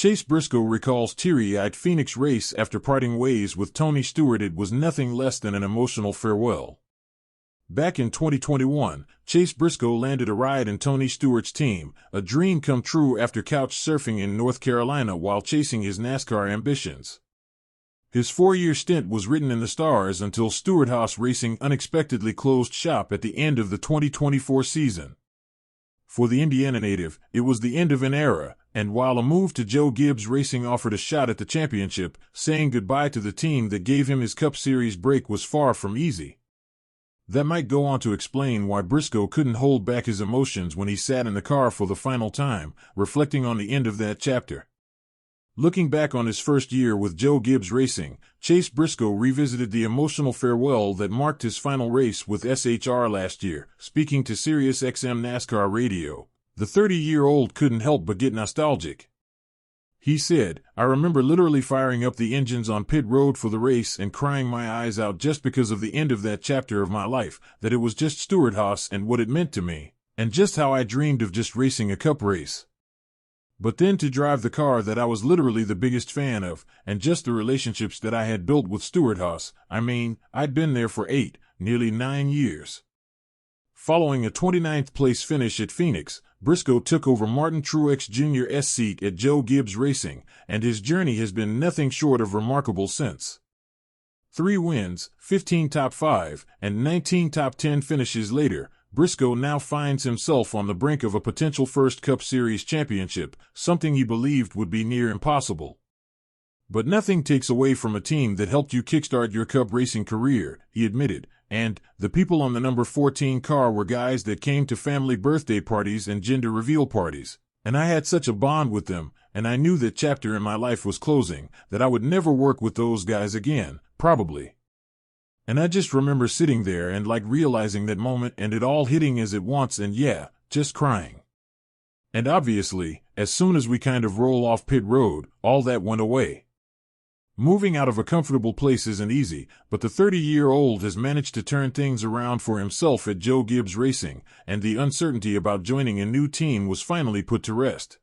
Chase Briscoe recalls teary-eyed Phoenix race after parting ways with Tony Stewart. It was nothing less than an emotional farewell. Back in 2021, Chase Briscoe landed a ride in Tony Stewart's team, a dream come true after couch surfing in North Carolina while chasing his NASCAR ambitions. His 4-year stint was written in the stars until Stewart-Haas Racing unexpectedly closed shop at the end of the 2024 season. For the Indiana native, it was the end of an era, and while a move to Joe Gibbs Racing offered a shot at the championship, saying goodbye to the team that gave him his Cup Series break was far from easy. That might go on to explain why Briscoe couldn't hold back his emotions when he sat in the car for the final time, reflecting on the end of that chapter. Looking back on his first year with Joe Gibbs Racing, Chase Briscoe revisited the emotional farewell that marked his final race with SHR last year. Speaking to SiriusXM NASCAR Radio, the 30-year-old couldn't help but get nostalgic. He said, "I remember literally firing up the engines on pit road for the race and crying my eyes out just because of the end of that chapter of my life, that it was just Stewart-Haas and what it meant to me, and just how I dreamed of just racing a cup race. But then to drive the car that I was literally the biggest fan of, and just the relationships that I had built with Stewart-Haas, I mean, I'd been there for 8, nearly 9 years." Following a 29th place finish at Phoenix, Briscoe took over Martin Truex Jr.'s seat at Joe Gibbs Racing, and his journey has been nothing short of remarkable since. 3 wins, 15 top 5, and 19 top 10 finishes later, Briscoe now finds himself on the brink of a potential first Cup Series championship, something he believed would be near impossible. "But nothing takes away from a team that helped you kickstart your Cup racing career," he admitted, "and the people on the number 14 car were guys that came to family birthday parties and gender reveal parties, and I had such a bond with them, and I knew that chapter in my life was closing, that I would never work with those guys again, probably. And I just remember sitting there and realizing that moment and it all hitting as at once and yeah, just crying. And obviously, as soon as we kind of roll off pit road, all that went away." Moving out of a comfortable place isn't easy, but the 30-year-old has managed to turn things around for himself at Joe Gibbs Racing, and the uncertainty about joining a new team was finally put to rest.